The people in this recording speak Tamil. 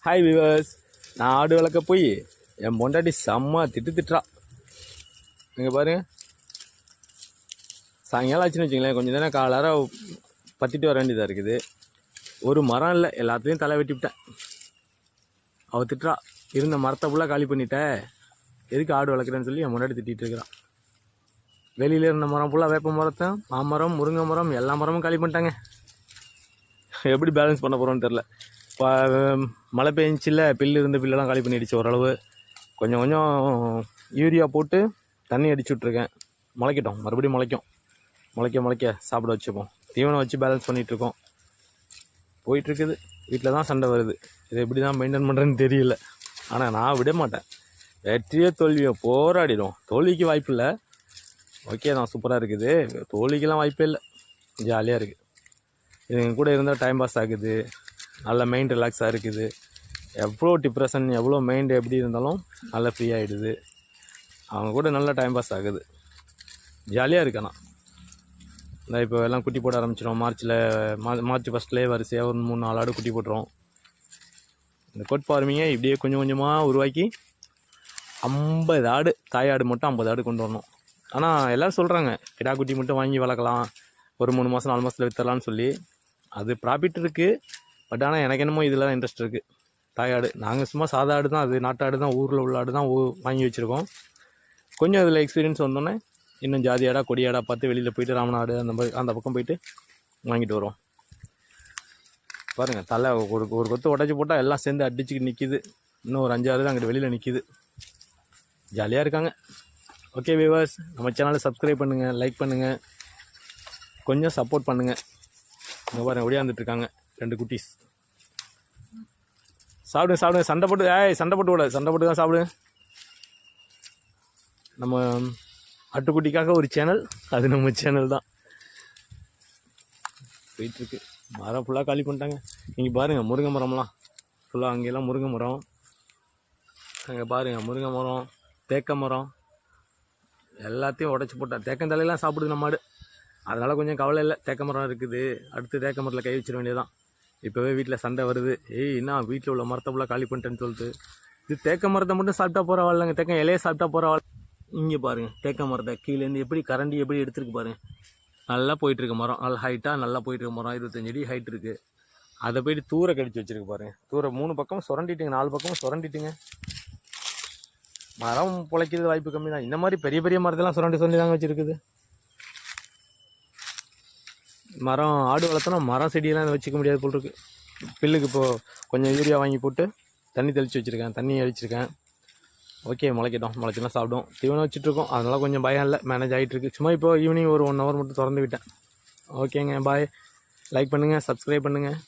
ஹாய் விவர்ஸ், நான் ஆடு வளர்க்க போய் என் பொண்டாட்டி செம்ம திட்டுறா. இங்கே பாருங்க, சாயங்காலம் ஆச்சுன்னு வச்சுங்களேன், கொஞ்சம் நேரம் காலாரம் பற்றிட்டு வர வேண்டியதாக இருக்குது. ஒரு மரம் இல்லை, எல்லாத்துலேயும் தலை வெட்டி விட்டேன். அவள் திட்டுறா, இருந்த மரத்தை ஃபுல்லாக காலி பண்ணிட்டேன், எதுக்கு ஆடு வளர்க்குறேன்னு சொல்லி என் முன்னாடி திட்டிகிட்டு இருக்கிறான். வெளியில் இருந்த மரம் ஃபுல்லாக வேப்ப மரத்தை, மாமரம், முருங்கை மரம், எல்லா மரமும் காலி பண்ணிட்டாங்க. எப்படி பேலன்ஸ் பண்ண போகிறோன்னு தெரில. இப்போ மழை பெஞ்சில்ல, பில்லு இருந்த பில்லெல்லாம் காலி பண்ணிடுச்சு ஓரளவு. கொஞ்சம் கொஞ்சம் யூரியா போட்டு தண்ணி அடிச்சு விட்ருக்கேன். முளைக்கட்டும், மறுபடியும் முளைக்க சாப்பிட வச்சுப்போம். தீவனம் வச்சு பேலன்ஸ் பண்ணிகிட்ருக்கோம். போயிட்டுருக்குது. வீட்டில் தான் சண்டை வருது. இது எப்படி தான் மெயின்டைன் பண்ணுறேன்னு தெரியல. ஆனால் நான் விட மாட்டேன். வெற்றியோ தோல்வியோ போராடிடும். தோல்விக்கு வாய்ப்பு இல்லை. ஓகே தான், சூப்பராக இருக்குது. தோல்விக்கெல்லாம் வாய்ப்பே இல்லை. ஜாலியாக இருக்குது. இதுங்க கூட இருந்தால் டைம் பாஸ் ஆகுது. நல்ல மைண்ட் ரிலாக்ஸாக இருக்குது. எவ்வளோ டிப்ரெஷன், எவ்வளோ மைண்ட் எப்படி இருந்தாலும் நல்லா ஃப்ரீ ஆகிடுது. அவங்க கூட நல்லா டைம் பாஸ் ஆகுது. ஜாலியாக இருக்கு. ஆனால் இந்த இப்போ எல்லாம் குட்டி போட ஆரம்பிச்சிடும். மார்ச் ஃபஸ்ட்லேயே வரிசையாக ஒரு 3-4 ஆடு குட்டி போட்டுரும். இந்த கோட் ஃபார்மிங்கை இப்படியே கொஞ்சம் கொஞ்சமாக உருவாக்கி 50 ஆடு, தாயாடு மட்டும் 50 ஆடு கொண்டு வரணும். ஆனால் எல்லோரும் சொல்கிறாங்க, கிடா குட்டி மட்டும் வாங்கி வளர்க்கலாம், ஒரு 3 மாதம் 4 மாதத்தில் விற்றுலான்னு சொல்லி. அது ப்ராஃபிட் இருக்குது. பட் ஆனால் எனக்கு என்னமோ இதில் தான் இன்ட்ரெஸ்ட் இருக்குது. தாயாடு நாங்கள் சும்மா சாதா ஆடு தான், அது நாட்டாடு தான், ஊரில் உள்ள ஆடு தான் வாங்கி வச்சுருக்கோம். கொஞ்சம் அதில் எக்ஸ்பீரியன்ஸ் வந்தோன்னே இன்னும் ஜாதி ஆடா, கொடியாடா பார்த்து வெளியில் போயிட்டு ராமநாடு அந்த பக்கம் போயிட்டு வாங்கிட்டு வருவோம். பாருங்கள், தலை ஒரு கொத்து உடச்சி போட்டால் எல்லாம் சேர்ந்து அடிச்சுக்கிட்டு நிற்கிது. இன்னும் ஒரு 5-6 தான் அங்கிட்டு வெளியில் நிற்கிது. ஜாலியாக இருக்காங்க. ஓகே வியூவர்ஸ், நம்ம சேனலை சப்ஸ்கிரைப் பண்ணுங்கள், லைக் பண்ணுங்கள், கொஞ்சம் சப்போர்ட் பண்ணுங்கள். இங்கே பாருங்கள், ஒடியாந்துட்டுருக்காங்க 2 குட்டீஸ். சாப்பிடுங்க, சண்டை போட்டு தான் சாப்பிடுங்க. நம்ம ஆட்டுக்குட்டிக்காக ஒரு சேனல், அது நம்ம சேனல் தான் போயிட்டுருக்கு. மரம் ஃபுல்லாக காலி பண்ணிட்டாங்க. நீங்கள் பாருங்கள், முருங்கை மரம்லாம் ஃபுல்லாக, அங்கெல்லாம் முருங்கை மரம், அங்கே பாருங்கள் முருங்கை மரம், தேக்க மரம் எல்லாத்தையும் உடச்சி போட்டேன். தேக்கந்தலையெல்லாம் சாப்பிடுது நம்ம மாடு. அதனால் கொஞ்சம் கவலை இல்லை. தேக்க மரம் இருக்குது, அடுத்து தேக்க மரத்தில் கை வச்சிட வேண்டியதான். இப்போவே வீட்டில் சண்டை வருது. என்ன வீட்டில் உள்ள மரத்தை ஃபுல்லாக காலி பண்ணிட்டேன்னு சொல்லிட்டு. இது தேக்க மரத்தை மட்டும் சாப்பிட்டா போகிறவாள்லங்க, தேக்க இலையை சாப்பிட்டா போகிறவாள். இங்கே பாருங்கள், தேக்க மரத்தை கீழேருந்து எப்படி கரண்டி எப்படி எடுத்துருக்கு பாருங்கள். நல்லா போயிட்டுருக்கு மரம், நல்லா ஹைட்டாக நல்லா போயிட்டுருக்கு மரம். 25 அடி ஹைட் இருக்குது. அதை போய்ட்டு தூர கடிச்சு வச்சுருக்கு பாருங்கள். தூர 3 பக்கமும் சுரண்டிட்டுங்க, 4 பக்கமும் சுரண்டிட்டுங்க. மரம் பிழைக்கிறது வாய்ப்பு கம்மி தான். இந்த மாதிரி பெரிய பெரிய மரத்தெல்லாம் சுரண்டி தாங்க வச்சுருக்குது. மரம் ஆடு வளர்த்தோன்னா மரம் செடியெல்லாம் வச்சுக்க முடியாது போல் இருக்குது. பில்லுக்கு இப்போது கொஞ்சம் யூரியா வாங்கி போட்டு தண்ணி தெளித்து வச்சுருக்கேன், தண்ணி அடிச்சிருக்கேன். ஓகே, முளைச்சுன்னா சாப்பிடும். தீவனம் வச்சுட்ருக்கோம், அதனால் கொஞ்சம் பயம் இல்லை, மேனேஜ் ஆகிட்டுருக்கு. சும்மா இப்போ ஈவினிங் ஒரு 1 ஹவர் மட்டும் திறந்து விட்டேன். ஓகேங்க, பாய். லைக் பண்ணுங்கள், சப்ஸ்கிரைப் பண்ணுங்கள்.